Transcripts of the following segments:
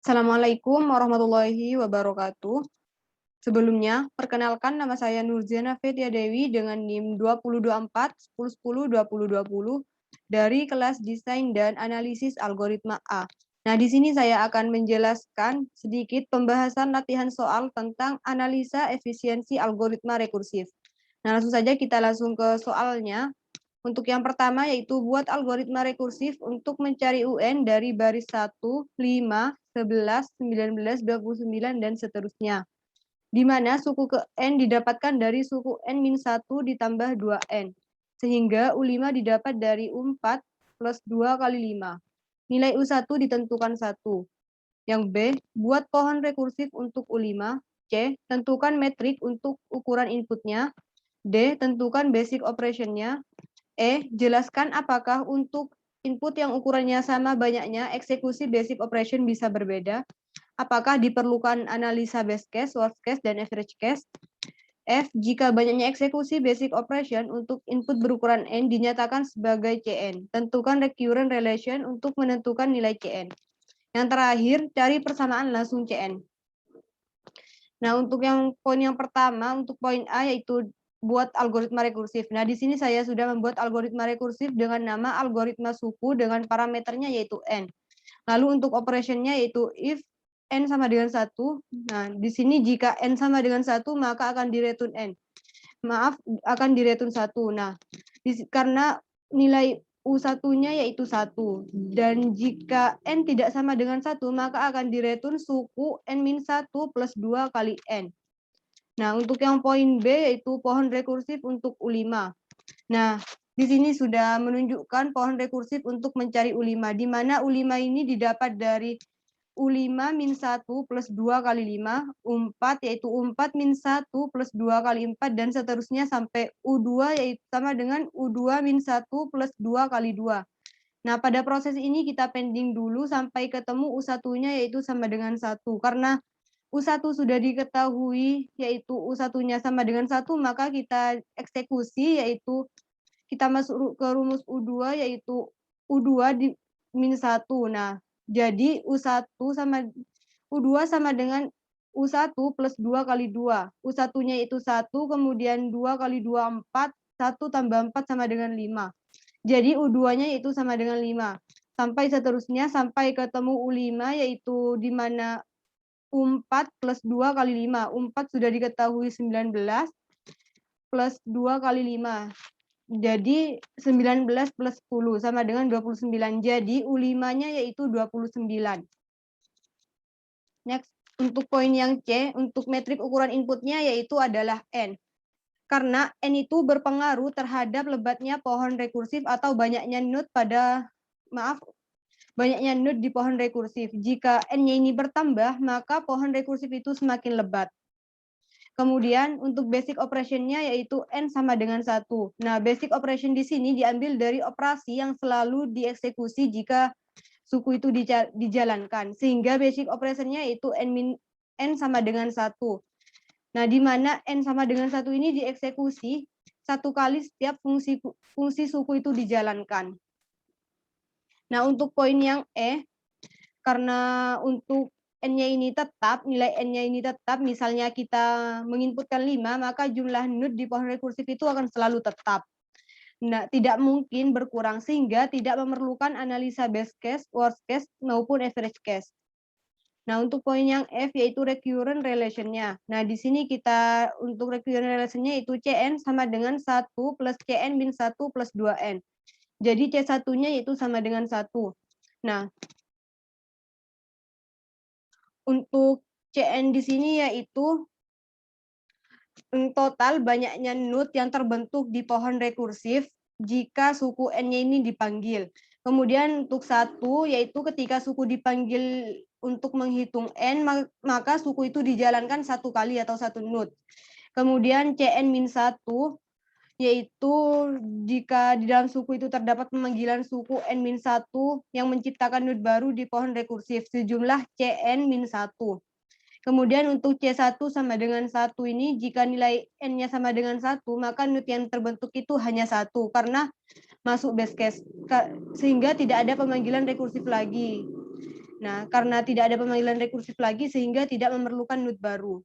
Assalamualaikum warahmatullahi wabarakatuh. Sebelumnya, perkenalkan nama saya Nurziana Fetia Dewi dengan NIM 2024 1010 2020 dari kelas Desain dan Analisis Algoritma A. Nah, di sini saya akan menjelaskan sedikit pembahasan latihan soal tentang analisa efisiensi algoritma rekursif. Nah, langsung saja kita langsung ke soalnya. Untuk yang pertama yaitu buat algoritma rekursif untuk mencari UN dari baris 1, 5, 11, 19, 29, dan seterusnya. Di mana suku ke N didapatkan dari suku N-1 ditambah 2N. Sehingga U5 didapat dari U4 plus 2 kali 5. Nilai U1 ditentukan 1. Yang B, buat pohon rekursif untuk U5. C, tentukan metrik untuk ukuran inputnya. D, tentukan basic operation-nya. E, jelaskan apakah untuk input yang ukurannya sama banyaknya eksekusi basic operation bisa berbeda. Apakah diperlukan analisa best case, worst case, dan average case. F, jika banyaknya eksekusi basic operation untuk input berukuran N dinyatakan sebagai Cn. Tentukan recurrent relation untuk menentukan nilai Cn. Yang terakhir, cari persamaan langsung Cn. Nah, untuk yang poin yang pertama, untuk poin A yaitu buat algoritma rekursif. Nah, di sini saya sudah membuat algoritma rekursif dengan nama algoritma suku dengan parameternya yaitu N. Lalu untuk operationnya yaitu if N sama dengan 1. Nah, di sini jika N sama dengan 1, maka akan direturn N. Maaf, akan direturn 1. Nah, karena nilai U1-nya yaitu 1. Dan jika N tidak sama dengan 1, maka akan direturn suku N-1 plus 2 kali N. Nah, untuk yang poin B yaitu pohon rekursif untuk U5. Nah, di sini sudah menunjukkan pohon rekursif untuk mencari U5, di mana U5 ini didapat dari U5 min 1 plus 2 kali 5, U4 yaitu U4 min 1 plus 2 kali 4, dan seterusnya sampai U2 yaitu sama dengan U2 min 1 plus 2 kali 2. Nah, pada proses ini kita pending dulu sampai ketemu U1-nya yaitu sama dengan 1. Karena U1 sudah diketahui yaitu U1-nya sama dengan 1, maka kita eksekusi yaitu kita masuk ke rumus U2 yaitu U2 di min 1. Nah, jadi U2 sama dengan U1 plus 2 kali 2. U1-nya itu 1, kemudian 2 kali 2, 4. 1 tambah 4 sama dengan 5. Jadi U2-nya itu sama dengan 5. Sampai seterusnya, sampai ketemu U5, yaitu di mana U4 plus 2 kali 5. U4 sudah diketahui 19 plus 2 kali 5. Jadi 19 plus 10 sama dengan 29. Jadi U5-nya yaitu 29. Next, untuk poin yang C, untuk metrik ukuran inputnya yaitu adalah N. Karena N itu berpengaruh terhadap lebatnya pohon rekursif atau banyaknya node banyaknya node di pohon rekursif. Jika N-nya ini bertambah, maka pohon rekursif itu semakin lebat. Kemudian untuk basic operation-nya yaitu N sama dengan 1. Nah, basic operation di sini diambil dari operasi yang selalu dieksekusi jika suku itu dijalankan. Sehingga basic operation-nya yaitu N sama dengan 1. Nah, di mana N sama dengan 1 ini dieksekusi 1 kali setiap fungsi suku itu dijalankan. Nah, untuk poin yang E, karena untuk N-nya ini tetap, nilai N-nya ini tetap, misalnya kita menginputkan 5, maka jumlah node di pohon rekursif itu akan selalu tetap. Nah, tidak mungkin berkurang, sehingga tidak memerlukan analisa best case, worst case, maupun average case. Nah, untuk poin yang F yaitu recurrent relation-nya. Nah, di sini kita untuk recurrent relation-nya itu Cn sama dengan 1 plus Cn min 1 plus 2n. Jadi C1-nya itu sama dengan 1. Nah, untuk Cn di sini yaitu total banyaknya node yang terbentuk di pohon rekursif jika suku N-nya ini dipanggil. Kemudian untuk 1 yaitu ketika suku dipanggil untuk menghitung N, maka suku itu dijalankan 1 kali atau 1 node. Kemudian Cn-1 yaitu jika di dalam suku itu terdapat pemanggilan suku N-1 yang menciptakan node baru di pohon rekursif sejumlah Cn-1. Kemudian untuk C1 sama dengan 1 ini, jika nilai N-nya sama dengan 1, maka node yang terbentuk itu hanya 1, karena masuk base case, sehingga tidak ada pemanggilan rekursif lagi. Nah, karena tidak ada pemanggilan rekursif lagi sehingga tidak memerlukan NUT baru.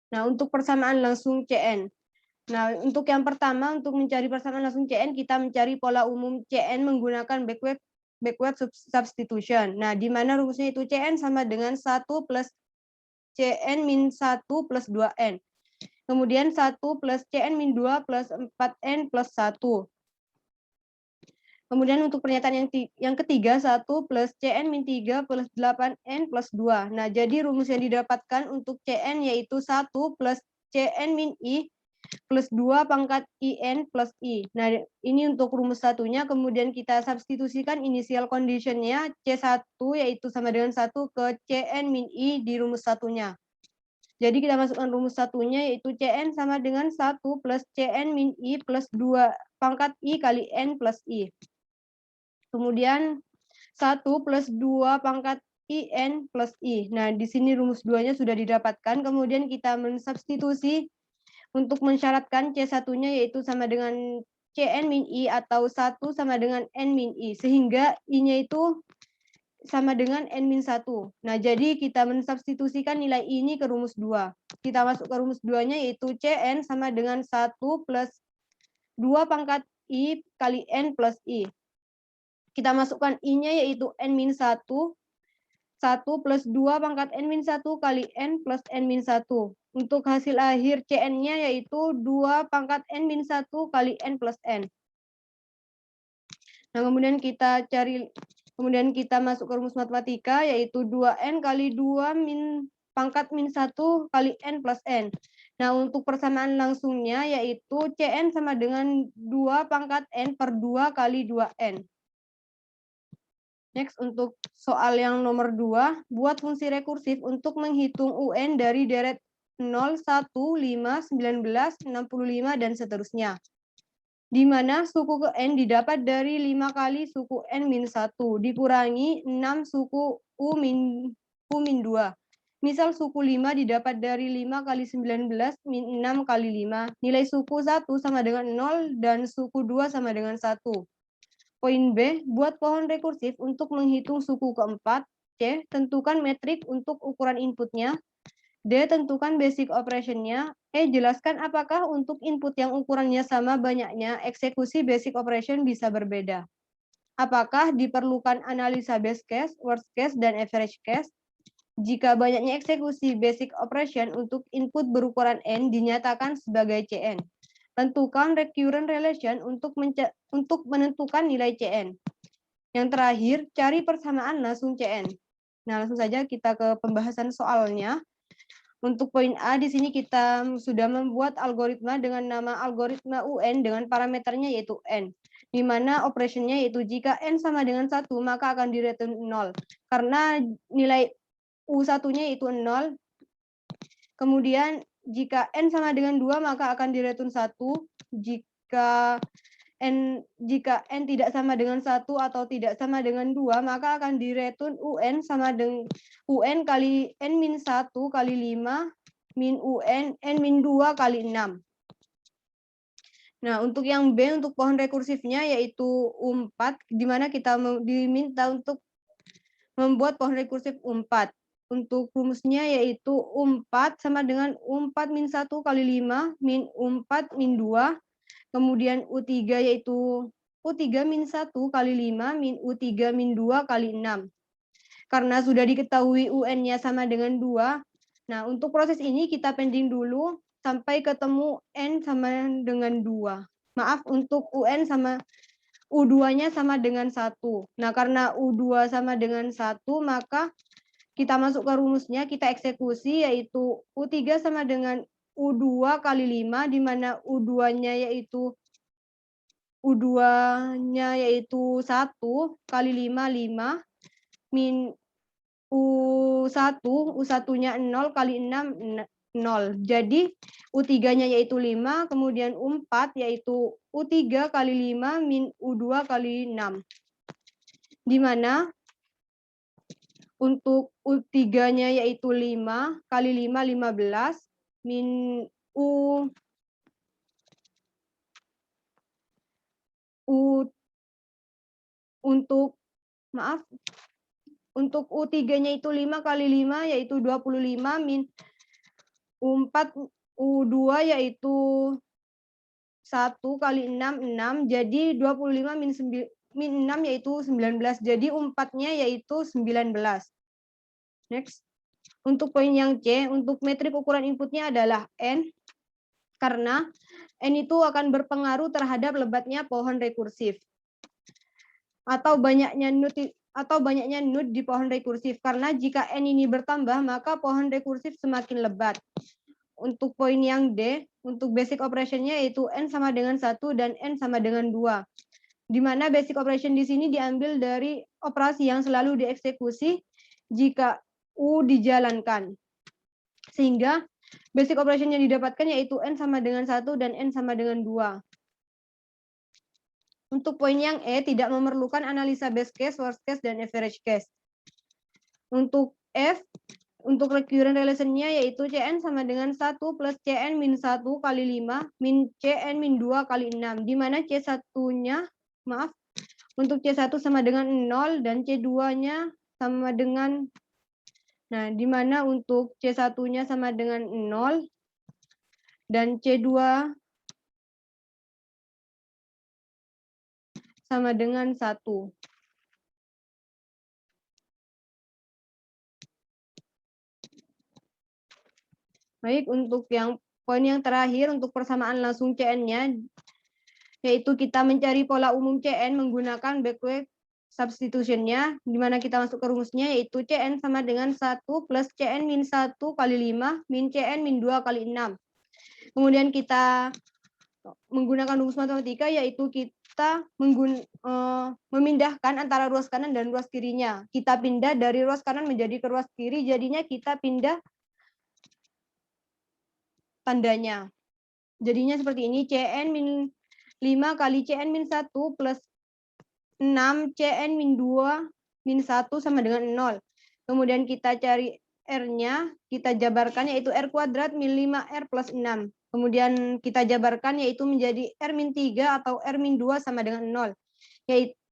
Nah, untuk persamaan langsung CN. Nah, untuk yang pertama, untuk mencari persamaan langsung CN, kita mencari pola umum CN menggunakan backward substitution. Nah, di mana rumusnya itu CN sama dengan 1 plus CN min 1 plus 2N. Kemudian 1 plus CN min 2 plus 4N plus 1. Kemudian untuk pernyataan yang ketiga, 1 plus CN min 3 plus 8N plus 2. Nah, jadi rumus yang didapatkan untuk CN yaitu 1 plus CN min I plus 2 pangkat IN plus I. Nah, ini untuk rumus satunya, kemudian kita substitusikan initial condition-nya C1 yaitu sama dengan 1 ke CN min I di rumus satunya. Jadi kita masukkan rumus satunya yaitu CN sama dengan 1 plus CN min I plus 2 pangkat I kali N plus I. Kemudian 1 plus 2 pangkat IN plus I. Nah, di sini rumus 2-nya sudah didapatkan. Kemudian kita mensubstitusi untuk mensyaratkan C1-nya yaitu sama dengan CN min I atau 1 sama dengan N min I. Sehingga I-nya itu sama dengan N min 1. Nah, jadi kita mensubstitusikan nilai I ini ke rumus 2. Kita masuk ke rumus 2-nya yaitu CN sama dengan 1 plus 2 pangkat I kali N plus I. Kita masukkan I-nya yaitu N-1, 1 plus 2 pangkat N-1 kali N plus N-1. Untuk hasil akhir CN-nya yaitu 2 pangkat N-1 kali N plus N. Nah, kemudian kita masuk ke rumus matematika yaitu 2N kali 2 pangkat min 1 kali N plus N. Nah, untuk persamaan langsungnya yaitu CN sama dengan 2 pangkat N per 2 kali 2N. Next, untuk soal yang nomor 2, buat fungsi rekursif untuk menghitung UN dari deret 0, 1, 5, 19, 65, dan seterusnya. Di mana suku ke N didapat dari 5 kali suku N min 1, dikurangi 6 suku U min 2. Misal suku 5 didapat dari 5 kali 19 min 6 kali 5. Nilai suku 1 sama dengan 0 dan suku 2 sama dengan 1. Poin B, buat pohon rekursif untuk menghitung suku keempat. C, tentukan metrik untuk ukuran inputnya. D, tentukan basic operation-nya. E, jelaskan apakah untuk input yang ukurannya sama banyaknya, eksekusi basic operation bisa berbeda. Apakah diperlukan analisa best case, worst case, dan average case? Jika banyaknya eksekusi basic operation untuk input berukuran N dinyatakan sebagai CN. Tentukan recurrent relation untuk menentukan nilai CN. Yang terakhir, cari persamaan langsung CN. Nah, langsung saja kita ke pembahasan soalnya. Untuk poin A, di sini kita sudah membuat algoritma dengan nama algoritma UN dengan parameternya yaitu N. Di mana operationnya yaitu jika N sama dengan 1, maka akan di-return 0. Karena nilai U1-nya itu 0. Kemudian jika N sama dengan 2, maka akan di-return 1. Jika N tidak sama dengan 1 atau tidak sama dengan 2, maka akan di-return UN sama dengan UN kali N min 1 kali 5 min UN N min 2 kali 6. Nah, untuk yang B, untuk pohon rekursifnya yaitu U4, di mana kita diminta untuk membuat pohon rekursif U4. Untuk rumusnya yaitu U4 sama dengan U4 min 1 kali 5 min U4 min 2. Kemudian U3 yaitu U3 min 1 kali 5 min U3 min 2 kali 6. Karena sudah diketahui UN-nya sama dengan 2, nah untuk proses ini kita pending dulu sampai ketemu N sama dengan 2. Maaf, untuk UN sama U2-nya sama dengan 1. Nah, karena U2 sama dengan 1, maka kita masuk ke rumusnya, kita eksekusi, yaitu U3 sama dengan U2 kali 5, di mana U2-nya yaitu 1 kali 5, 5, min U1, U1-nya 0 kali 6, 0. Jadi U3-nya yaitu 5, kemudian U4 yaitu U3 kali 5 min U2 kali 6. Di mana untuk U3-nya yaitu 5 kali 5, 15 min untuk U3-nya itu 5 kali 5 yaitu 25 min U4 U2 yaitu 1 kali 6 6 jadi 25 min 6 yaitu 19. Jadi U4-nya yaitu 19. Next. Untuk poin yang C, untuk metrik ukuran inputnya adalah N, karena N itu akan berpengaruh terhadap lebatnya pohon rekursif atau banyaknya node di pohon rekursif, karena jika N ini bertambah maka pohon rekursif semakin lebat. Untuk poin yang D, untuk basic operation-nya yaitu N sama dengan 1 dan N sama dengan 2. Di mana basic operation di sini diambil dari operasi yang selalu dieksekusi jika U dijalankan. Sehingga basic operation yang didapatkan yaitu N sama dengan 1 dan N sama dengan 2. Untuk poin yang E, tidak memerlukan analisa best case, worst case, dan average case. Untuk F, untuk recurrent relation-nya yaitu Cn sama dengan 1 plus Cn min 1 kali 5 min Cn min 2 kali 6. Di mana C1-nya, untuk C1 sama dengan 0 dan C2-nya sama dengan, di mana untuk C1-nya sama dengan 0 dan C2 sama dengan 1. Baik, untuk poin yang terakhir, untuk persamaan langsung Cn-nya, yaitu kita mencari pola umum Cn menggunakan backward substitution-nya, di mana kita masuk ke rumusnya, yaitu Cn sama dengan 1 plus Cn min 1 kali 5 min Cn min 2 kali 6. Kemudian kita menggunakan rumus matematika, yaitu kita memindahkan antara ruas kanan dan ruas kirinya. Kita pindah dari ruas kanan menjadi ke ruas kiri, jadinya kita pindah tandanya. Jadinya seperti ini, Cn min 5 kali Cn min 1 plus 6 Cn min 2 min 1 sama dengan 0. Kemudian kita cari R-nya, kita jabarkan yaitu R kuadrat min 5R plus 6. Kemudian kita jabarkan yaitu menjadi R min 3 atau R min 2 sama dengan 0.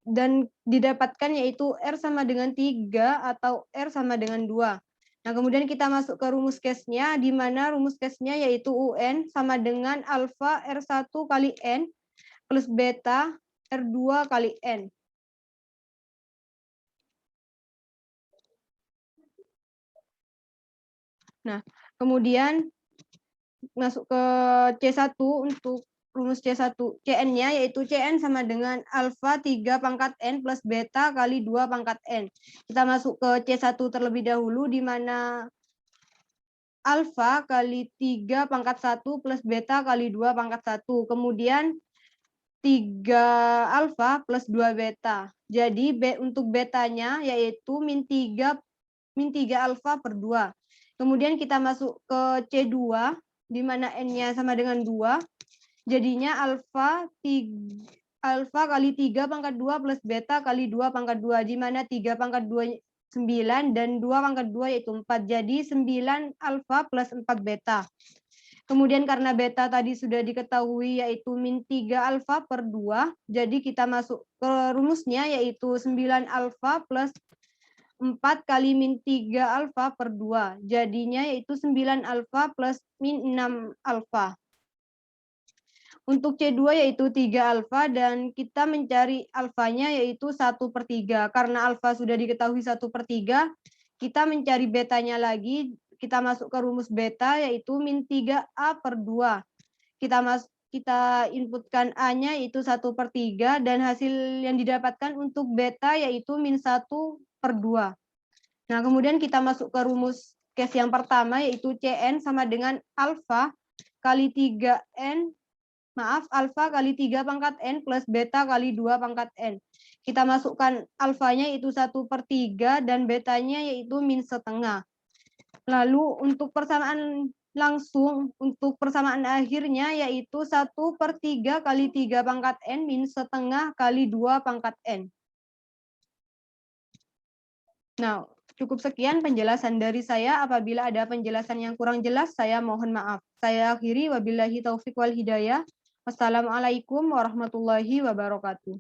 Dan didapatkan yaitu R sama dengan 3 atau R sama dengan 2. Nah, kemudian kita masuk ke rumus case-nya, di mana rumus case-nya yaitu UN sama dengan alfa R1 kali N plus beta R2 kali N. Nah, kemudian masuk ke C1 untuk rumus C1, Cn-nya yaitu Cn sama dengan alfa 3 pangkat N plus beta kali 2 pangkat N. Kita masuk ke C1 terlebih dahulu, di mana alfa kali 3 pangkat 1 plus beta kali 2 pangkat 1. Kemudian 3 alfa plus 2 beta. Jadi untuk betanya yaitu min 3 alfa per 2. Kemudian kita masuk ke C2, di mana N-nya sama dengan 2. Jadinya alfa kali 3 pangkat 2 plus beta kali 2 pangkat 2, di mana 3 pangkat 2 9 dan 2 pangkat 2 yaitu 4. Jadi 9 alfa plus 4 beta. Kemudian karena beta tadi sudah diketahui yaitu min 3 alfa per 2, jadi kita masuk ke rumusnya yaitu 9 alfa plus 4 kali min 3 alfa per 2. Jadinya yaitu 9 alfa plus min 6 alfa. Untuk C2 yaitu 3 alfa dan kita mencari alfanya yaitu 1 per 3. Karena alfa sudah diketahui 1 per 3, kita mencari betanya lagi. Kita masuk ke rumus beta yaitu min 3A per 2. Kita inputkan A-nya yaitu 1 per 3 dan hasil yang didapatkan untuk beta yaitu min 1 per 2. Nah, kemudian kita masuk ke rumus case yang pertama yaitu Cn sama dengan alfa kali 3N alfa kali 3 pangkat N plus beta kali 2 pangkat N. Kita masukkan alfanya yaitu 1 per 3 dan betanya yaitu min setengah. Lalu untuk persamaan langsung, untuk persamaan akhirnya yaitu 1 per 3 kali 3 pangkat N min setengah kali 2 pangkat N. Nah, cukup sekian penjelasan dari saya. Apabila ada penjelasan yang kurang jelas, saya mohon maaf. Saya akhiri, wabillahi taufik wal hidayah. Wassalamualaikum warahmatullahi wabarakatuh.